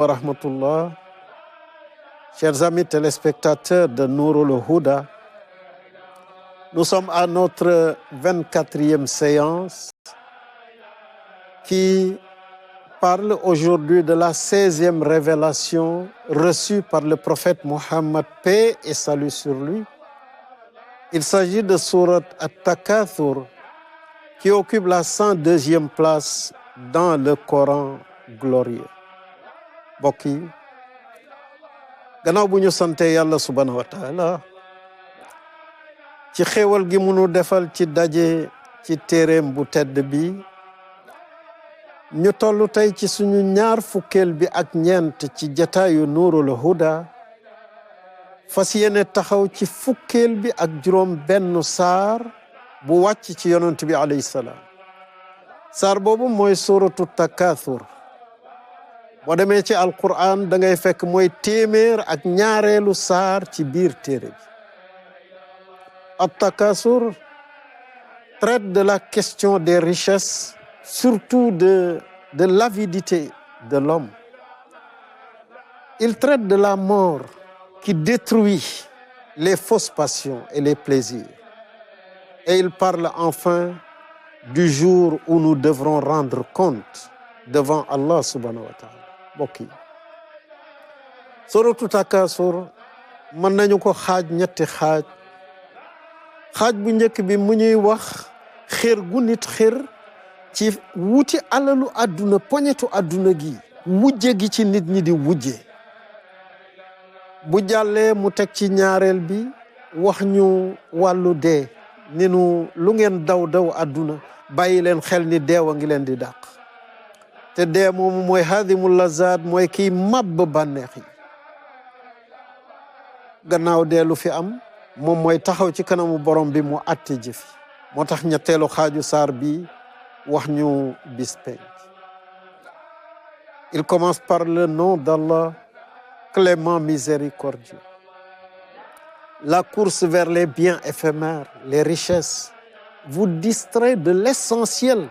wa rahmatullah, chers amis téléspectateurs de Nourul Huda, nous sommes à notre 24e séance qui parle aujourd'hui de la 16e révélation reçue par le prophète Mohammed, paix et salut sur lui. Il s'agit de sourate At-Takathur qui occupe la 102e place dans le Coran glorieux. Mbokk yi gannaaw bu ñu sante yàlla subhanahu wa taala ci xéewal gi munu defal ci daje ci téereem bu tedd bi ñu tollu tey ci suñu ñaar fukkeel bi ak ñeent ci jataayu Nuurul Huda fas yéene taxaw ci fukkeel bi ak juróom benn saar bu wàcc ci yonent bi alayhi salaam. saar boobu mooy suuratu Takathur. boo demee ci alquran da ngay fekk mooy téeméer ak ñaareelu saar ci biir téere bi. At-Takathur traite de la question des richesses, surtout de l'avidité de l'homme. Il traite de la mort qui détruit les fausses passions et les plaisirs. Et il parle enfin du jour où nous devrons rendre compte devant Allah subhanahu wa ta'ala. Mbokk yi suratu Takathur mën nañu ko xaaj ñetti xaaj bu njëkk bi mu ñuy wax xër gu nit xër ci wuti alalu àdduna poñetu àdduna gi wujje gi ci nit ñi di wujje. bu jàllee mu teg ci ñaareel bi wax ñu wàllu dee ni nu lu ngeen daw àdduna bàyyi leen xel ni deew a ngi leen di dàq. te dee moomu mooy hadimul lazat, mooy kiy màbb bànneex yi. gannaaw dee lu fi am moom mooy taxaw ci kanamu borom bi mu àtte jëf. moo tax ñetteelu xaaju saar bi wax ñu bis penc. Il commence par le nom d'Allah, clément miséricordieux. La course vers les biens éphémères, les richesses, vous distrait de l'essentiel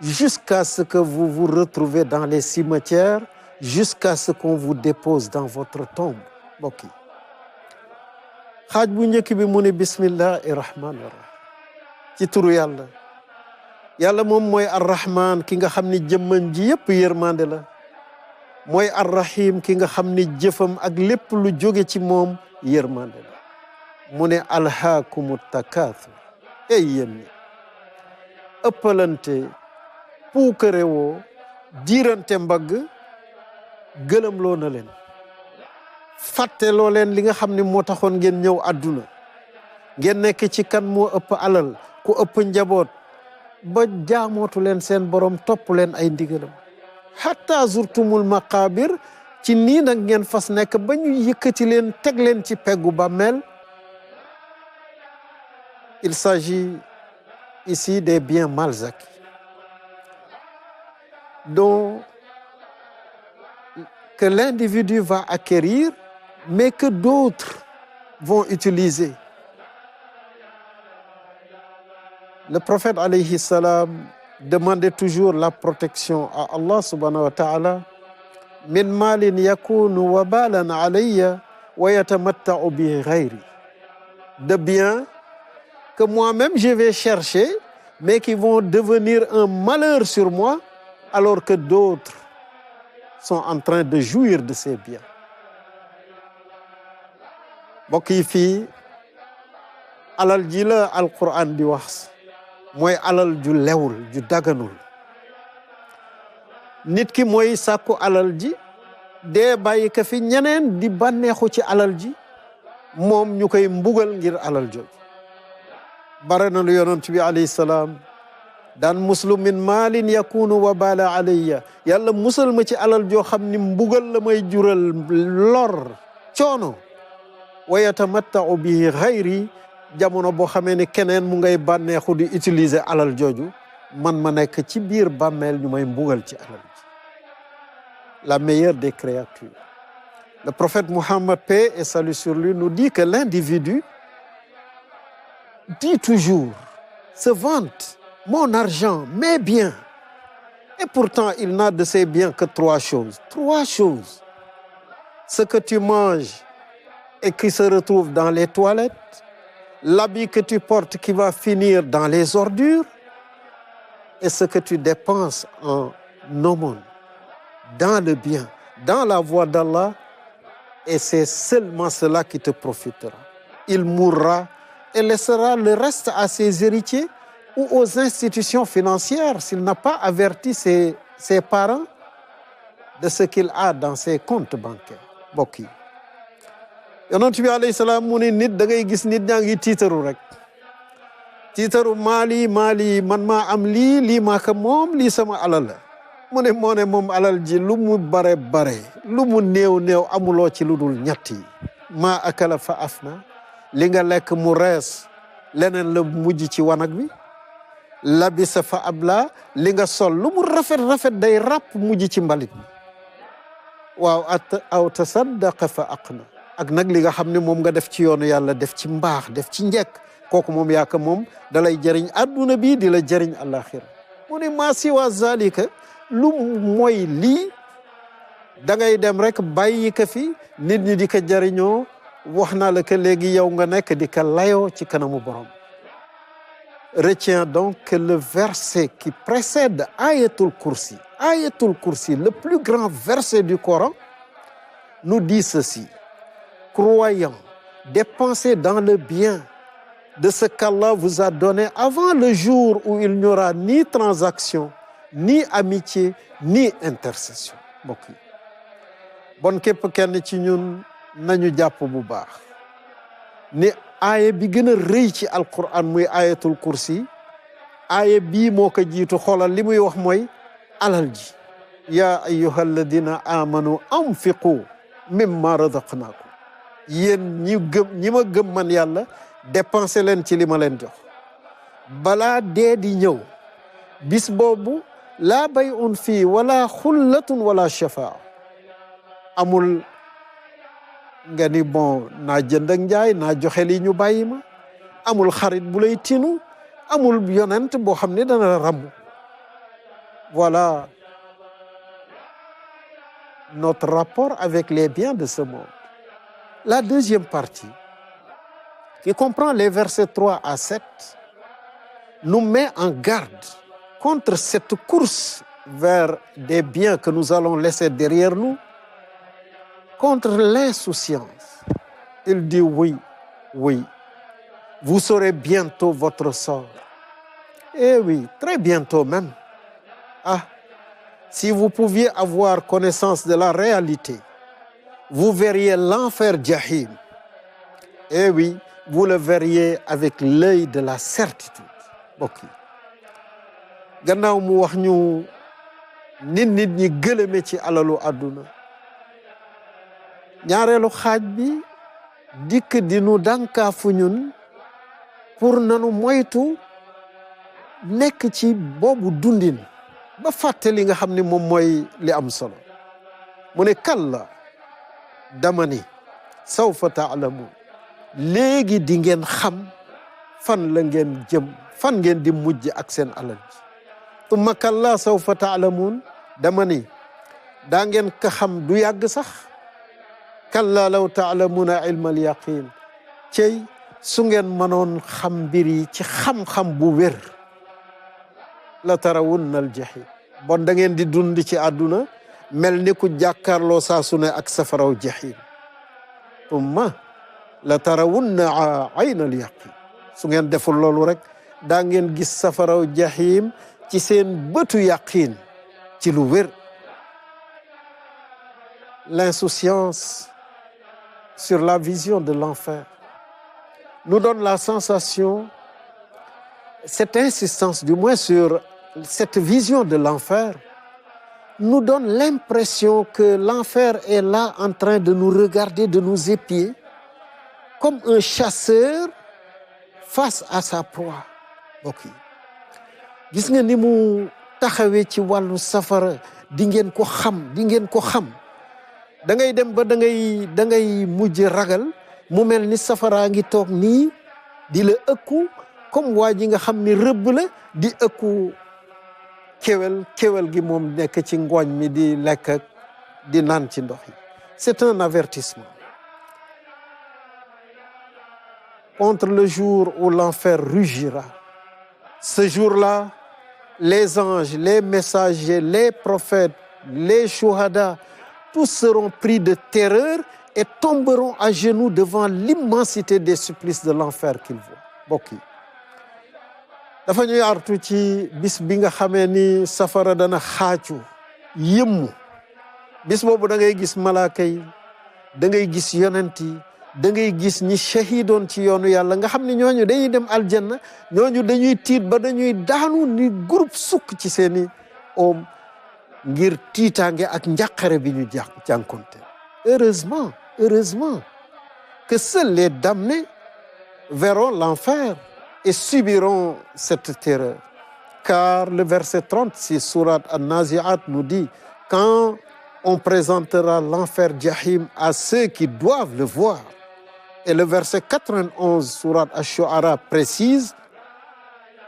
jusqu'à ce que vous vous retrouvez dans les cimetières, jusqu'à ce qu'on vous dépose dans votre tombe. Mbokk yi xaaj bu njëkk bi mu ne bismillahi rahmani rahim ci turu yàlla. yàlla moom mooy arrahman ki nga xam ni jëmmam ji yëpp yërmande la. mooy arrahim ki nga xam ni jëfam ak lépp lu jóge ci moom yërmande la. mu ne alhaakumu takathur. ey yéen ñi ëppalante puukarewoo diirante mbagg gëlëm loo na leen. fàtte loo leen li nga xam ne moo taxoon ngeen ñëw àdduna. ngeen nekk ci kan moo ëpp alal ku ëpp njaboot ba jaamootu leen seen borom topp leen ay ndigalam. hatta zurtumul maqabir ci nii nag ngeen fas nekk ba ñu yëkkati leen teg leen ci peggu bàmmeel. Il s'agit ici des biens mal acquis dont que l'individu va acquérir mais que d'autres vont utiliser. Le prophète alayhi salam demandait toujours la protection à Allah subhanahu wa ta'ala. Min malin yakunu wabalan alayya wa yatamatta'u bi ghayri. De biens que moi-même je vais chercher mais qui vont devenir un malheur sur moi alors que d'autres sont en train de jouir de ces biens. Mbokk yi fii alal ji la alquran di wax mooy alal ju lewul ju daganul. nit ki mooy sàkku alal ji dee bàyyi ka fi ñeneen di bànneexu ci alal ji moom ñu koy mbugal ngir alal jooju. bare na lu yonent bi alayhi salaam daan muslu min maalin yakunu wabala alayya. yàlla musal ma ci alal joo xam ni mbugal la may jural lor coono. wa yatamatta'u bihi ghayri, jamono boo xamee ne keneen mu ngay bànneexu di utiliser alal jooju man ma nekk ci biir bàmmeel ñu may mbugal ci alal ji. La meilleure des créatures. Le prophète Mohammed, paix et salut sur lui, nous dit que l'individu dit toujours, se vante, mon argent, mes biens. Et pourtant, il n'a de ses biens que trois choses. Trois choses. Ce que tu manges et qui se retrouve dans les toilettes, l'habit que tu portes qui va finir dans les ordures, et ce que tu dépenses en aumône, dans le bien, dans la voie d'Allah, et c'est seulement cela qui te profitera. Il mourra et laissera le reste à ses héritiers ou aux institutions financières s'il n'a pas averti ses parents de ce qu'il a dans ses comptes bancaires. Mbokk yi yonent bi alayhi salaam mu ne nit da ngay gis nit ñaa ngi tiitaru rek tiitaru maali man maa am lii maa ko moom lii sama alal la mu ne moo ne moom alal ji lu mu bare lu mu néew amuloo ci lu dul ñett yi maa akala fa afna li nga lekk mu rees leneen la mujj ci wanag bi labisa fa abla li nga sol lu mu rafet day ràpp mujj ci mbalit bi waaw aw tasaddaqa fa aqna ak nag li nga xam ne moom nga def ci yoonu yàlla def ci mbaax def ci njekk kooku moom yaaka moom dalay jëriñ adduna bi di la jëriñ alaxira mu ne maa siwa zalika lu mooy lii da ngay dem rek bàyyi ko fi nit ñi di ko jëriñoo wax naa la que léegi yow nga nekk di ko layoo ci kanamu borom. Retiens donc que le verset qui précède Ayatul Kursi, le plus grand verset du Coran, nous dit ceci: croyants, dépensez dans le bien de ce qu'Allah vous a donné avant le jour où il n'y aura ni transaction, ni amitié, ni intercession. Mbokk yi bon képp kenn ci ñun nañu jàpp bu baax ni aaya bi gën a rëy ci alquran muy ayatul kursi aaya bii moo ko jiitu xoolal li muy wax mooy alal ji yaa ayyuha alladina amanu anfiqu mimma razaqnakum yéen ñi ma gëm man yàlla dépensé leen ci li ma leen jox balaa dee di ñëw bis boobu laa bay'un fii wala xullatun wala shafaa amul nga ni bon naa jënd ak njaay naa joxe lii ñu bàyyi ma amul xarit bu lay tinu amul yonent boo xam ne dana la rambu. Voilà notre rapport avec les biens de ce monde. La deuxième partie, qui comprend les versets 3 à 7, nous met en garde contre cette course vers des biens que nous allons laisser derrière nous, contre l'insouciance. Il dit oui, vous saurez bientôt votre sort. Eh oui, très bientôt même. Ah, si vous pouviez avoir connaissance de la réalité, vous verriez l'enfer Jahim. Eh oui, vous le verriez avec l'œil de la certitude. Mbokk yi gannaaw mu wax ñu nit ñi gëlëme ci alalu àdduna ñaareelu xaaj bi dikk di nu dànkaafu ñun pour nanu moytu nekk ci boobu dundin ba fàtte li nga xam ne moom mooy li am solo mu ne kalla dama ni sawfa taalamu léegi di ngeen xam fan la ngeen jëm fan ngeen di mujj ak seen alal ji tumma kalla sawfa taalamuun dama ni daa ngeen ko xam du yàgg sax kalla law taalamuuna ilmal yaqin cey su ngeen mënoon xam mbir yi ci xam-xam bu wér la tarawunna al jahim bon da ngeen di dund ci àdduna mel ni ku jàkkaarloo saa su ne ak safaraw jahim tumma la tarawunna ayna al yaqin su ngeen deful loolu rek daa ngeen gis safaraw jahim ci seen bëtu yaqin ci lu wér. L'insouciance sur la vision de l'enfer nous donne la sensation, cette insistance du moins sur cette vision de l'enfer nous donne l'impression que l'enfer est là en train de nous regarder, de nous épier comme un chasseur face à sa proie. Ok, gis nga ni mu taxawee ci wàllu safara di ngeen ko xam da ngay dem ba da ngay mujj ragal mu mel ni safaraa ngi toog nii di la ëkku comme waa ji nga xam ni rëbb la di ëkku kéwél gi moom nekk ci ngooñ mi di lekk ak di naan ci ndox yi. C'est un avertissement contre le jour où l'enfer rugira. Ce jour-là, les anges, les messagers, les prophètes, les shuhada, tous seront pris de terreur et tomberont à genoux devant l'immensité des supplices de l'enfer qu'ils voient. Mbokk yi dafa ñuy artu ci bis bi nga xamee ni safara dana xaacu yëmmu. bis boobu da ngay gis malaaka yi, da ngay gis yonent yi, da ngay gis ñi shahidoon ci yoonu yàlla nga xam ne ñooñu dañuy dem aljanna, ñooñu dañuy tiit ba dañuy daanu ni groupe sukk ci seeni oom ngir tiitaange ak njàqare bi ñu jànkonte. Heureusement que seuls les damnés verront l'enfer et subiront cette terreur. Car le verset 36 sourate An-Nazi'at nous dit, quand on présentera l'enfer Jahim à ceux qui doivent le voir. Et le verset 91 sourate Ash-Shu'ara précise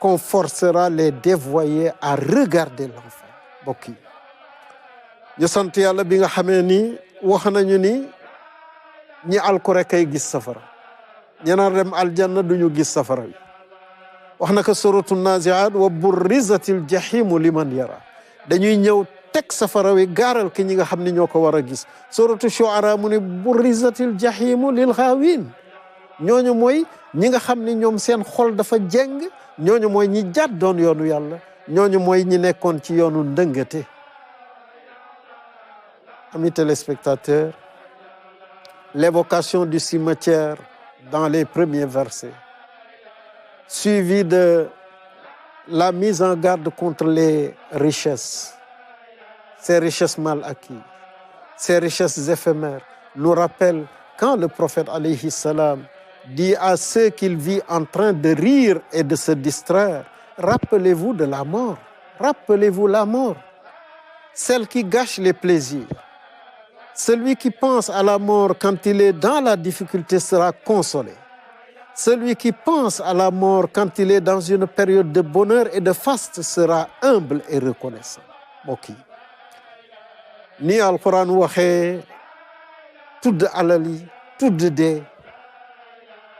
qu'on forcera les dévoyés à regarder l'enfer. Mbokk yi ñu sant yàlla bi nga xamee ni wax nañu ni ñi alku rek ay gis safara, ñeneen dem aljanna duñu gis safara wi. wax na ko suratu Nazi'at wa burrizatil jahimu liman yara. dañuy ñëw teg safara wi gaaral ki ñi nga xam ne ñoo ko war a gis. suratu Shu'ara mu ne burrizatil jahimu lil ghaawin. ñooñu mooy ñi nga xam ne ñoom seen xol dafa jeng, ñooñu mooy ñi jàddoon yoonu yàlla, ñooñu mooy ñi nekkoon ci yoonu ndëngate. Amis téléspectateurs, l'évocation du cimetière dans les premiers versets, suivi de la mise en garde contre les richesses, ces richesses mal acquises, ces richesses éphémères, nous rappelle quand le prophète alayhi salam dit à ceux qu'il vit en train de rire et de se distraire, rappelez-vous de la mort, rappelez-vous la mort, celle qui gâche les plaisirs. Celui qui pense à la mort quand il est dans la difficulté sera consolé. Celui qui pense à la mort quand il est dans une période de bonheur et de faste sera humble et reconnaissant. Mbokk yi ni alquran waxee tudd alal yi tudd dee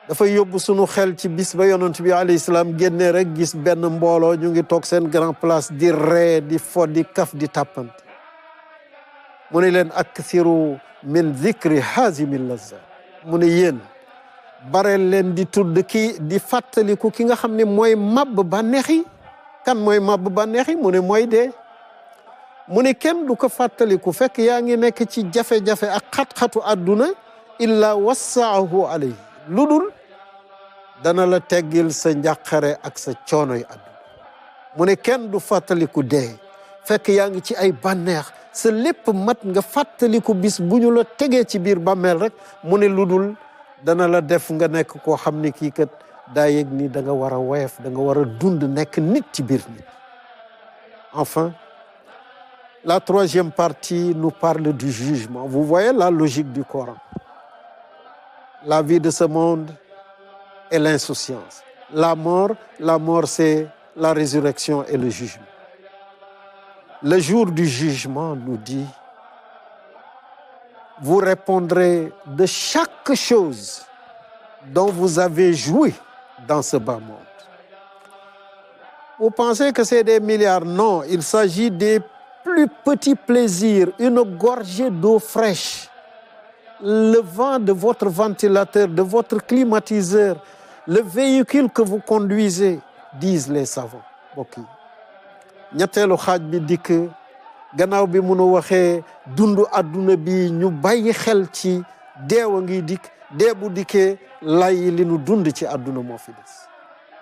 dafay yóbbu sunu xel ci bis ba yonent bi alayhi salaam génnee rek gis benn mbooloo ñu ngi toog seen grand place di ree di fo di kaf di tàppante mu ne leen akthiru min dhikri haazimil lazza mu ne yéen bareel leen di tudd ki di fàttaliku ki nga xam ne mooy màbb bànneex yi. kan mooy màbb bànneex yi mu ne mooy dee. mu ne kenn du ko fàttaliku fekk yaa ngi nekk ci jafe-jafe ak xat-xatu àdduna illa wassaahu alayhi lu dul dana la teggil sa njàqare ak sa coonoy àdduna. mu ne kenn du fàttaliku dee fekk yaa ngi ci ay bànneex sa lépp mat nga fàttaliku bis bu ñu la tegee ci biir bàmmeel rek mu ne lu dul dana la def nga nekk koo xam ne kii kat daa yëg ni da nga war a woyof da nga war a dund nekk nit ci biir nit. Enfin, la troisième partie nous parle du jugement. Vous voyez la logique du Coran. La vie de ce monde et l'insouciance. La mort, c'est la résurrection et le jugement. Le jour du jugement nous dit, vous répondrez de chaque chose dont vous avez joui dans ce bas monde. Vous pensez que c'est des milliards? Non, il s'agit des plus petits plaisirs, une gorgée d'eau fraîche, le vent de votre ventilateur, de votre climatiseur, le véhicule que vous conduisez, disent les savants. Mbokk yi ñetteelu xaaj bi dikk gannaaw bi munu waxee dundu àdduna bi ñu bàyyi xel ci deewa ngi dikk dee bu dikkee lay li nu dund ci àdduna moo fi des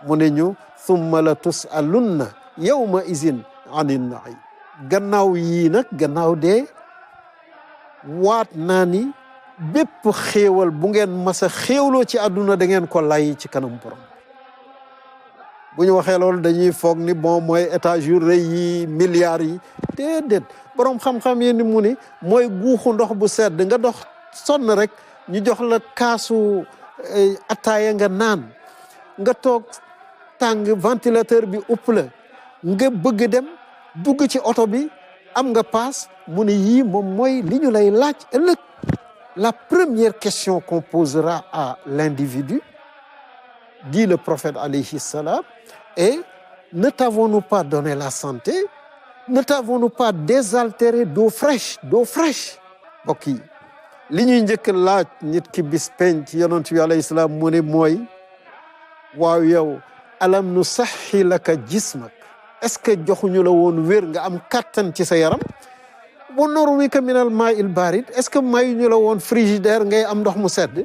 mu ne ñu thumma la tusalunna yawma izin anin naim gannaaw yii nag gannaaw dee waat naa ni bépp xéewal bu ngeen masa xéewloo ci àdduna da ngeen ko lay ci kanam borom bu ñu waxee loolu dañuy foog ni bon mooy étage yu rëy yi milliards yi déedéet borom xam-xam yi ni mu ni mooy guuxu ndox bu sedd nga dox sonn rek ñu jox la kaasu ataaya nga naan nga toog tàng ventilateur bi upp la nga bëgg dem dugg ci oto bi am nga paas mu ne yii moom mooy li ñu lay laaj ëllëg. La première question qu'on posera à l'individu, dit le prophète alayhi salam, est: ne t'avons-nous pas donné la santé? Ne t'avons-nous pas désaltéré d'eau fraîche? D'eau fraîche. mbokk yi li ñuy njëkk laaj nit ki bis penc yonent bi alayhi salaam mu ne mooy: waaw yow alam nu saxi laka jismak, est-ce que joxuñu la woon wér nga am kattan ci sa yaram? bu norwika minal maa il barid, est-ce que mayuñu la woon frigidaire ngay am ndox mu sedd?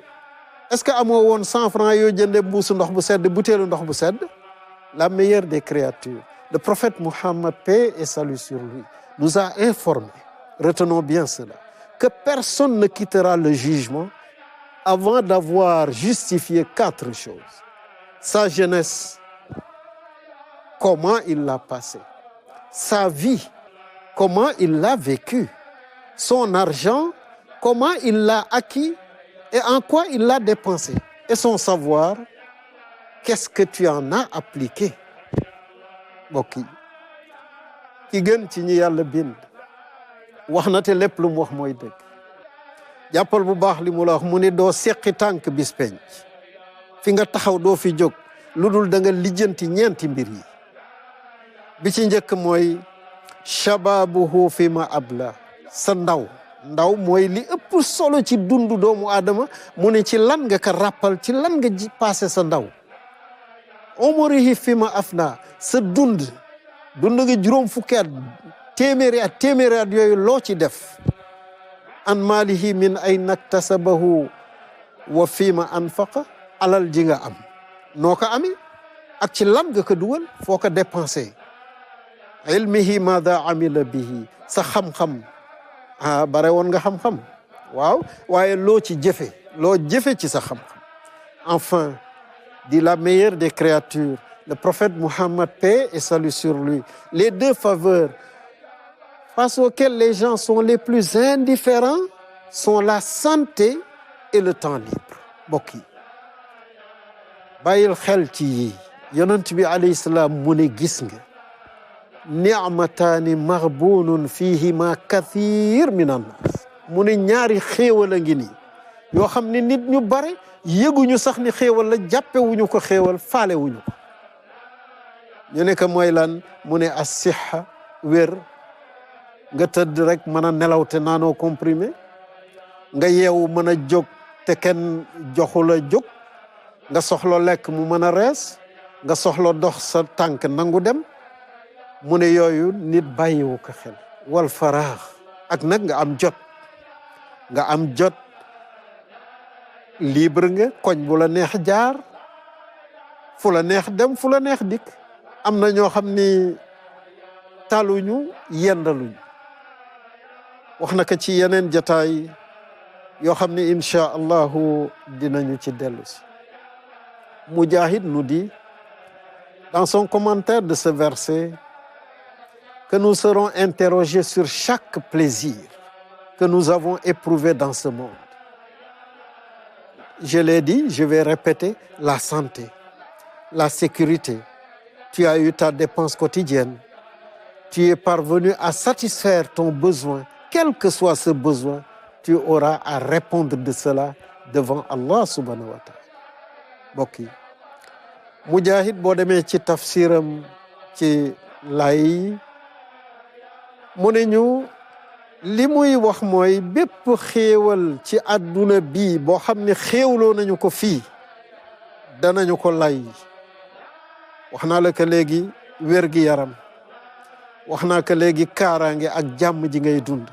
est-ce que amoo woon 100 francs yoo jënde mbuusu ndox bu sedd, butéelu ndox bu sedd? La meilleure des créatures, le prophète Mohammed, paix et salut sur lui, nous a informé, retenons bien cela, que personne ne quittera le jugement avant d'avoir justifié 4 choses. Sa jeunesse, comment il l'a passée. Sa vie, comment il l'a vécue. Son argent, comment il l'a acquis et en quoi il l'a dépensé. Et son savoir, qu'est-ce que tu en as appliqué. mbokk yi ki gën ci ñi yàlla bind wax na te lépp lu mu wax mooy dëgg. jàppal bu baax li mu la wax mu ne doo seqi tànk bis penc fi nga taxaw doo fi jóg lu dul da nga lijjanti ñeenti mbir yi. bi ci njëkk mooy shababuhu fi ma abla, sa ndaw mooy li ëpp solo ci dundu doomu aadama. mu ne ci lan nga ko rappal, ci lan nga passé sa ndaw. umurihi fi ma afna, sa dund nga juróom fukki at, téeméeri at yooyu loo ci def. an maalihi min ay naktasabahu wa fi ma anfaqa, alal ji nga am noo ko amee ak ci lan nga ko dugal, foo ko dépensé. ilmihi maada amila bihi, sa xam-xam bare woon nga xam-xam waaw, waaye loo ci jëfe ci sa xam-xam. Enfin, dit la meilleure des créatures, le prophète Mohammed, paix et salut sur lui, les 2 faveurs face auxquelles les gens sont les plus indifférents sont la santé et le temps libre. mbokk yi bàyyil xel ci yi yonent bi alayhi salaam mu ne gis nga ni'mataani maghbunun fihima kathir min annas, mu ne ñaari xéewal a ngi nii yoo xam ne nit ñu bare yëguñu sax ni xéewal la, jàppewuñu ko xéewal, faalewuñu ko. ñu ne ko mooy lan? mu ne as-siha, wér, nga tëdd rek mën a nelaw te naanoo comprimé, nga yeewu mën a jóg te kenn joxu la jóg, nga soxla lekk mu mën a rees, nga soxla dox sa tànk nangu dem. mu ne yooyu nit bàyyiwu ko xel. wal faraax, ak nag nga am jot libre nga, koñ bu la neex jaar, fu la neex dem, fu la neex dikk. am na ñoo xam ni taluñu, yendaluñu. wax na ko ci yeneen jataay yoo xam ni incha allahu dinañu ci dellu si. Mujahid nous dit dans son commentaire de ce verset que nous serons interrogés sur chaque plaisir que nous avons éprouvé dans ce monde. Je l'ai dit, je vais répéter: la santé, la sécurité. Tu as eu ta dépense quotidienne. Tu es parvenu à satisfaire ton besoin. Quel que soit ce besoin, tu auras à répondre de cela devant Allah subhanahu wa ta'ala. mbokk yi Mujahid boo demee ci tafsiram ci lay mu ne ñu li muy wax mooy bépp xéewal ci àdduna bii boo xam ne xéewloo nañu ko fii danañu ko lay. wax naa la ko léegi wér gi yaram, wax naa ko léegi kaaraange ak jàmm ji ngay dund,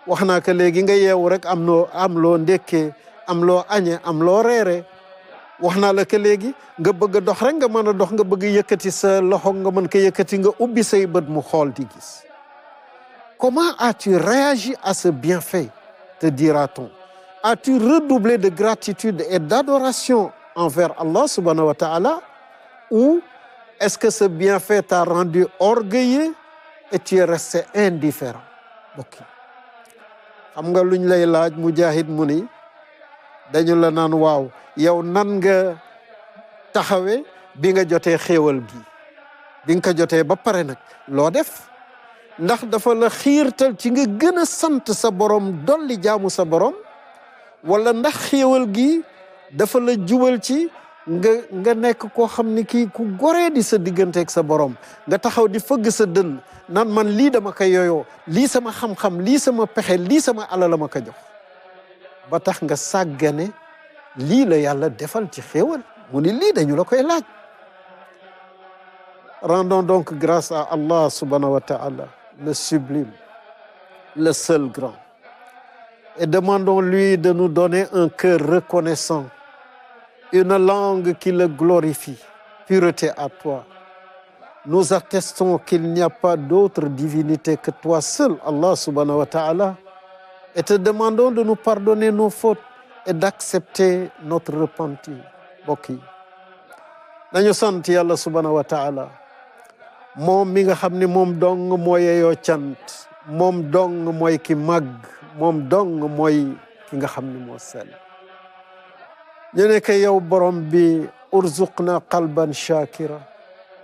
wax naa ko léegi nga yeewu rek am loo ndekkee, am loo añe, am loo reere. wax naa la ko léegi nga bëgg a dox rek nga mën a dox, nga bëgg yëkkati sa loxo nga mën ko yëkkati, nga ubbi say bët mu xool di gis. Comment as-tu réagi à ce bienfait, te dira-t-on? As-tu redoublé de gratitude et d'adoration envers Allah subhanahu wa ta'ala, ou est-ce que ce bienfait t'a rendu orgueilleux et tu es resté indifférent? Ok. xam nga luñ lay laaj Mujahid mu ni dañu la naan waaw yow nan nga taxawe bi nga jotee xéewal gi, bi nga ko jotee ba pare nag loo def? ndax dafa la xiirtal ci nga gën a sant sa borom dolli jaamu sa borom wala ndax xéewal gi dafa la jubal ci nga nekk koo xam ni kii ku goree di sa digganteeg sa borom nga taxaw di fëgg sa dënn naan man lii dama ko yoyoo lii sama xam-xam lii sama pexe lii sama alal ma ko jox ba tax nga sàggane lii la yàlla defal ci xéewal mu ni lii dañu la koy laaj. Rendons donc grâce à Allah subhanahu wa ta'ala, le sublime, le seul grand, et demandons-lui de nous donner un cœur reconnaissant, une langue qui le glorifie. Pureté à toi. Nous attestons qu'il n'y a pas d'autre divinité que toi seul, Allah subhanahu wa ta'ala, et te demandons de nous pardonner nos fautes et d'accepter notre repentir. Mbokk yi nañu sant Yàlla subhanahu wa ta'ala moom mi nga xam ne moom dong mooy yeyoo cant moom dong mooy ki màgg moom dong mooy ki nga xam ne moo sell ñu ne ko yow borom bi urzuqna qalban shakira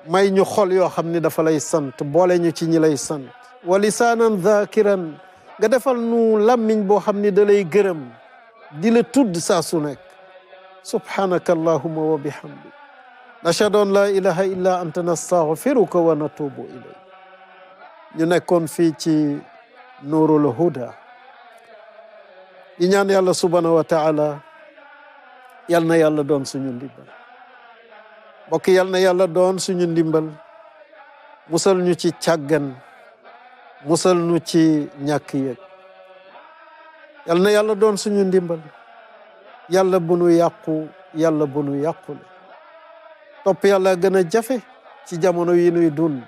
may ñu xol yoo xam ne dafa lay sant boole ñu ci ñi lay sant wa lisaanan dhakiran nga defal nu làmmiñ boo xam ne da lay gërëm di la tudd saa su nekk subhanaka allahumma wa bihamdik nashhadu an la ilaha illa anta nastaghfiruka wa natubu ilayk ñu nekkoon fii ci Nuurul Huda di ñaan yàlla subhanahu wa ta'ala yal na yàlla doon suñu ndimbal mbokk yal na yàlla doon suñu ndimbal musal ñu ci càggan musal ñu ci ñàkk yëg yal na yàlla doon suñu ndimbal yàlla bu nu yàqu yàlla bu nu yàqule topp yàlla gën a jafe ci jamono yi nuy dund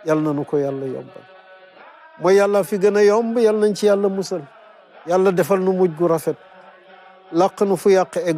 yal na nu ko yàlla yombal mooy yàlla fi gën a yomb yal nañ ci yàlla musal yàlla defal nu mujj gu rafet làq nu fu yàq egg